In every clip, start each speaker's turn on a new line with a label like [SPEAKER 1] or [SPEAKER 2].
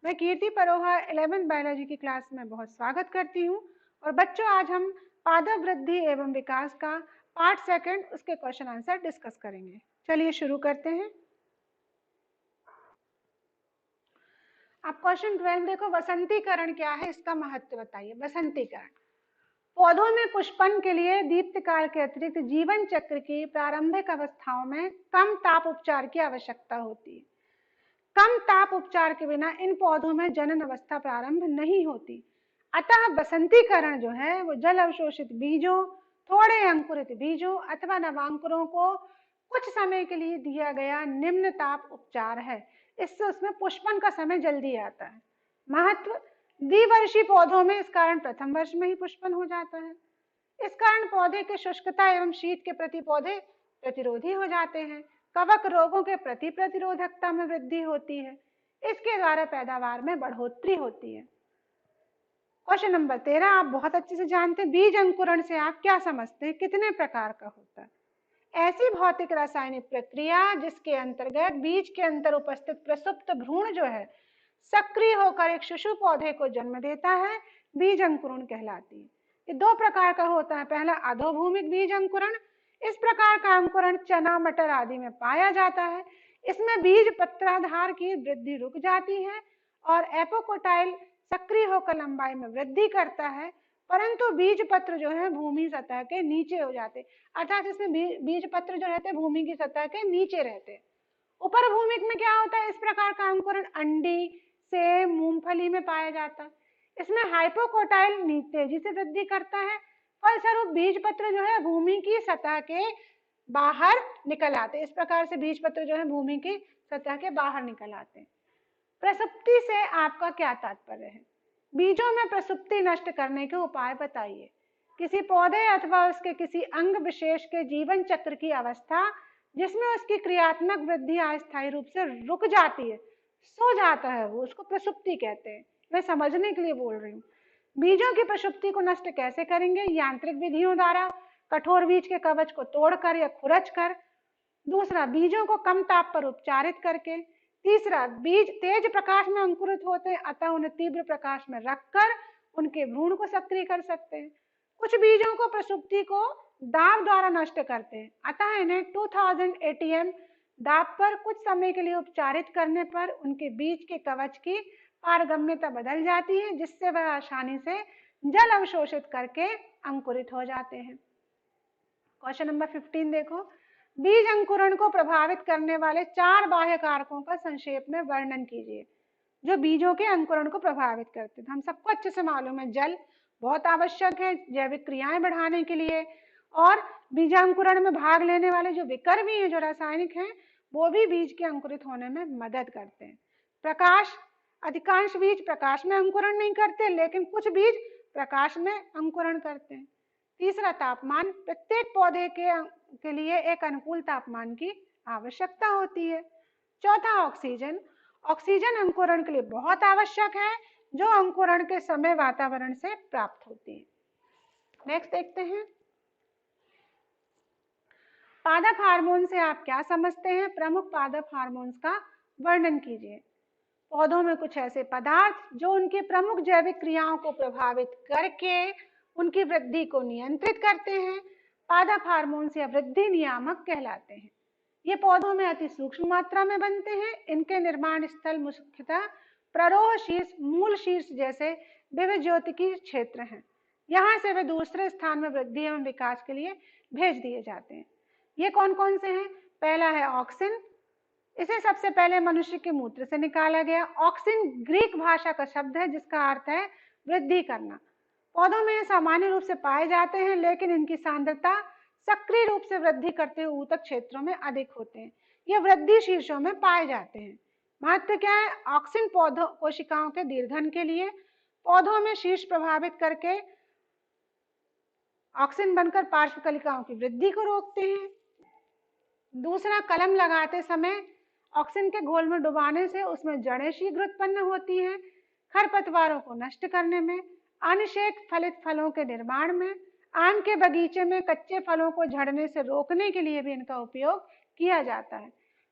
[SPEAKER 1] मैं कीर्ति Paroha 11th biology की class में बहुत स्वागत करती हूँ। और बच्चों, आज हम पादप वृद्धि एवं विकास का पार्ट सेकंड उसके क्वेश्चन आंसर डिस्कस करेंगे। चलिए शुरू करते हैं। आप क्वेश्चन 12 देखो, वसंतीकरण क्या है, इसका महत्व बताइए। वसंतीकरण पौधों में पुष्पन के लिए दीप्तकाल के अतिरिक्त जीवन चक्र की प्रारंभिक अवस्थाओं में कम ताप उपचार की आवश्यकता होती है। कम ताप उपचार के बिना इन पौधों में जनन अवस्था प्रारंभ नहीं होती। अतः बसंतीकरण जो है वो जल अवशोषित बीजों, थोड़े अंकुरित बीजों अथवा नवांकुरों को कुछ समय के लिए दिया गया निम्न ताप उपचार है। इससे उसमें पुष्पन का समय जल्दी आता है। महत्व, द्विवर्षीय पौधों में इस कारण प्रथम वर्ष में ही पुष्पन हो जाता है। इस कारण पौधे के शुष्कता एवं शीत के प्रति पौधे प्रतिरोधी हो जाते हैं। कवक रोगों के प्रति प्रतिरोधकता में वृद्धि होती है। इसके द्वारा पैदावार में बढ़ोतरी होती है। क्वेश्चन नंबर 13 आप बहुत अच्छे से जानते हैं। बीज अंकुरण से आप क्या समझते हैं, कितने प्रकार का होता है? ऐसी भौतिक रासायनिक प्रक्रिया जिसके अंतर्गत बीज के अंदर उपस्थित प्रसुप्त भ्रूण जो है सक्रिय होकर एक शिशु पौधे को जन्म देता है, बीज अंकुरण कहलाती है। ये दो प्रकार का होता है। पहला अधोभूमिक बीज अंकुरण। इस प्रकार का अंकुरण चना, मटर आदि में पाया जाता है। इसमें बीज पत्राधार की वृद्धि रुक जाती है और एपोकोटाइल सक्रिय होकर लंबाई में वृद्धि करता है, परंतु बीज पत्र जो है भूमि सतह के नीचे हो जाते, अर्थात इसमें बीज पत्र जो रहते हैं भूमि की सतह के नीचे रहते हैं। ऊपर भूमिक में क्या होता है, इस प्रकार का अंकुरण अंडी, सेब, मूंगफली में पाया जाता है। इसमें हाइपोकोटाइल तेजी से वृद्धि करता है। फलस्वरूप बीज पत्र जो है भूमि की सतह के बाहर निकल आते। इस प्रकार से बीज पत्र जो है भूमि की सतह के बाहर निकल आते हैं। प्रसुप्ति से आपका क्या तात्पर्य है? बीजों में प्रसुप्ति नष्ट करने के उपाय बताइए। किसी पौधे अथवा उसके किसी अंग विशेष के जीवन चक्र की अवस्था जिसमें उसकी क्रियात्मक वृद्धि अस्थायी रूप से रुक जाती है, सो जाता है, वो उसको प्रसुप्ति कहते हैं। मैं समझने के लिए बोल रही हूँ। बीजों की प्रसुप्ति को नष्ट कैसे करेंगे? यांत्रिक विधियों द्वारा, कठोर बीज के कवच को तोड़कर या खुरच कर। दूसरा, बीजों को कम ताप पर उपचारित करके। तीसरा, बीज तेज प्रकाश में अंकुरित होते हैं, अतः उन्हें तीव्र प्रकाश में रखकर उनके भ्रूण को सक्रिय कर सकते हैं। कुछ बीजों को प्रसुप्ति को दाब द्वारा नष्ट करते हैं, अतः इन्हें 2000 ATM दाब पर कुछ समय के लिए उपचारित करने पर उनके बीज के कवच की पारगम्यता बदल जाती है, जिससे वह आसानी से जल अवशोषित करके अंकुरित हो जाते हैं। क्वेश्चन नंबर 15 देखो, बीज अंकुरण को प्रभावित करने वाले 4 बाह्य कारकों का संक्षेप में वर्णन कीजिए जो बीजों के अंकुरण को प्रभावित करते हैं। हम सबको अच्छे से मालूम है, जल बहुत आवश्यक है जैविक क्रियाएं बढ़ाने के लिए, और बीजांकुरण में भाग लेने वाले जो विकर्मी हैं, जो रासायनिक हैं, वो भी बीज के अंकुरित होने में मदद करते हैं। प्रकाश, अधिकांश बीज प्रकाश में अंकुरण नहीं करते, लेकिन कुछ बीज प्रकाश में अंकुरण करते हैं। तीसरा, तापमान। प्रत्येक पौधे के लिए एक अनुकूल तापमान की आवश्यकता होती है। चौथा, ऑक्सीजन। ऑक्सीजन अंकुरण के लिए बहुत आवश्यक है, जो अंकुरण के समय वातावरण से प्राप्त होती है। नेक्स्ट देखते हैं, पादप हार्मोन से आप क्या समझते हैं? प्रमुख पादप हार्मोन्स का वर्णन कीजिए। पौधों में कुछ ऐसे पदार्थ जो उनकी प्रमुख जैविक क्रियाओं को प्रभावित करके उनकी वृद्धि को नियंत्रित करते हैं, पादप हार्मोन्स या वृद्धि नियामक कहलाते हैं। ये पौधों में अति सूक्ष्म मात्रा में बनते हैं। इनके निर्माण स्थल मुख्यतः प्ररोह शीर्ष, मूल शीर्ष जैसे विविज्योतिकी क्षेत्र हैं। यहाँ से वे दूसरे स्थान में वृद्धि एवं विकास के लिए भेज दिए जाते हैं। ये कौन कौन से हैं? पहला है ऑक्सिन। इसे सबसे पहले मनुष्य के मूत्र से निकाला गया। ऑक्सिन ग्रीक भाषा का शब्द है जिसका अर्थ है वृद्धि करना। पौधों में सामान्य रूप से पाए जाते हैं, लेकिन इनकी सांद्रता सक्रिय रूप से वृद्धि करते हुए ऊतक क्षेत्रों में अधिक होते हैं। ये वृद्धि शीर्षों में पाए जाते हैं। महत्व क्या है? ऑक्सिन पौधों कोशिकाओं के दीर्घन के लिए, पौधों में शीर्ष प्रभावित करके ऑक्सिन बनकर पार्श्व कलिकाओं की वृद्धि को रोकते हैं। दूसरा, कलम लगाते समय ऑक्सिन के घोल में डुबाने से उसमें जड़ें शीघ्र उत्पन्न होती हैं। खरपतवारों को नष्ट करने में, अनिषेक फलित फलों के निर्माण में, आम के बगीचे में कच्चे फलों को झड़ने से रोकने के लिए भी इनका उपयोग किया जाता है।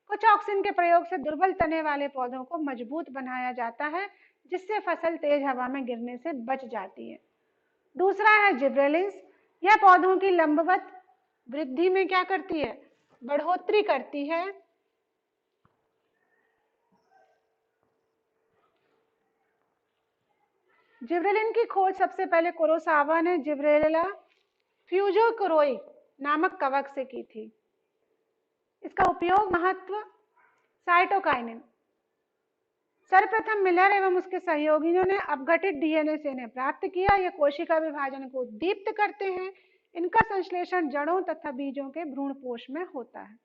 [SPEAKER 1] कुछ ऑक्सिन के प्रयोग से दुर्बल तने वाले पौधों को मजबूत बनाया जाता है, जिससे फसल तेज हवा में गिरने से बच जाती है। दूसरा है जिब्रेलिन्स। यह पौधों की लंबवत वृद्धि में क्या करती है? बढ़ोतरी करती है। जिब्रेलिन की खोज सबसे पहले कुरोसावा ने जिब्रेला फ्यूजोकुरोई नामक कवक से की थी। इसका उपयोग महत्व साइटोकाइनिन। सर्वप्रथम मिलर एवं उसके सहयोगियों ने अपघटित डीएनए से इन्हें प्राप्त किया। यह कोशिका विभाजन को उद्दीप्त करते हैं। इनका संश्लेषण जड़ों तथा बीजों के भ्रूणपोष में होता है।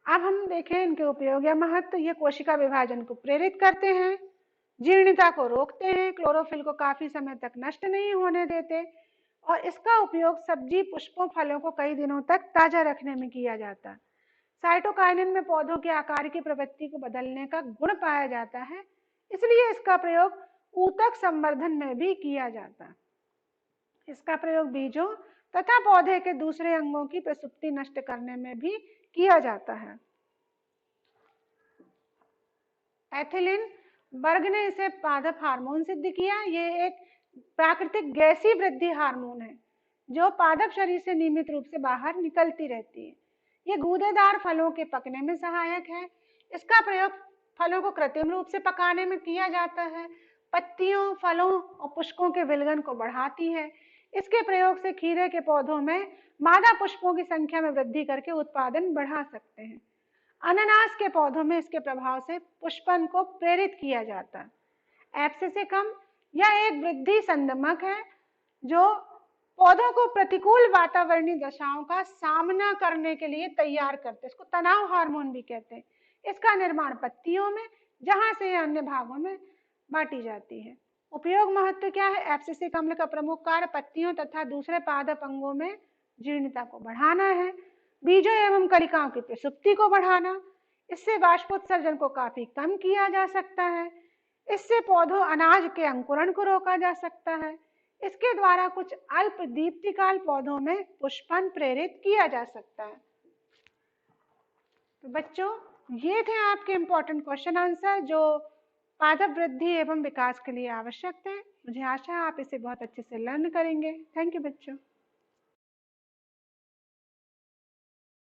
[SPEAKER 1] अब हम देखें इनके उपयोग या महत्व। ये कोशिका विभाजन को प्रेरित करते हैं, जीर्णता को रोकते हैं, क्लोरोफिल को काफी समय तक नष्ट नहीं होने देते, और इसका उपयोग सब्जी, पुष्पों, फलों को कई दिनों तक ताजा रखने में किया जाता है। साइटोकाइनिन में पौधों के आकार की प्रवृत्ति को बदलने का गुण पाया जाता है, इसलिए इसका प्रयोग ऊतक संवर्धन में भी किया जाता है। इसका प्रयोग बीजों तथा पौधे के दूसरे अंगों की प्रसुप्ति नष्ट करने में भी किया जाता है। एथिलीन, बर्ग ने इसे पादप हार्मोन सिद्ध किया। ये एक प्राकृतिक गैसीय वृद्धि हार्मोन है जो पादप शरीर से नियमित रूप से बाहर निकलती रहती है। ये गूदेदार फलों के पकने में सहायक है। इसका प्रयोग फलों को कृत्रिम रूप से पकाने में किया जाता है। पत्तियों, फलों और पुष्पों के विलगन को बढ़ाती है। इसके प्रयोग से खीरे के पौधों में मादा पुष्पों की संख्या में वृद्धि करके उत्पादन बढ़ा सकते हैं। अनानास के पौधों में इसके प्रभाव से पुष्पन को प्रेरित किया जाता है। एब्सिसिकम यह एक वृद्धि संदमक है जो पौधों को प्रतिकूल वातावरणीय दशाओं का सामना करने के लिए तैयार करते हैं। इसको तनाव हार्मोन भी कहते हैं। इसका निर्माण पत्तियों में, जहां से अन्य भागों में बांटी जाती है। उपयोग महत्व क्या है? एब्सिसिक अम्ल का प्रमुख कार्य पत्तियों तथा दूसरे पादप अंगों में जीर्णता को बढ़ाना है, बीजों एवं कलिकाओं की प्रसुप्ति को बढ़ाना। इससे वाष्पोत्सर्जन को काफी कम किया जा सकता है। इससे पौधों अनाज के अंकुरण को रोका जा सकता है। इसके द्वारा कुछ अल्प दीप्तिकाल पौधों में पुष्पन प्रेरित किया जा सकता है। तो बच्चों, ये थे आपके इम्पोर्टेंट क्वेश्चन आंसर जो पादप वृद्धि एवं विकास के लिए आवश्यक थे। मुझे आशा है आप इसे बहुत अच्छे से लर्न करेंगे। थैंक यू बच्चों।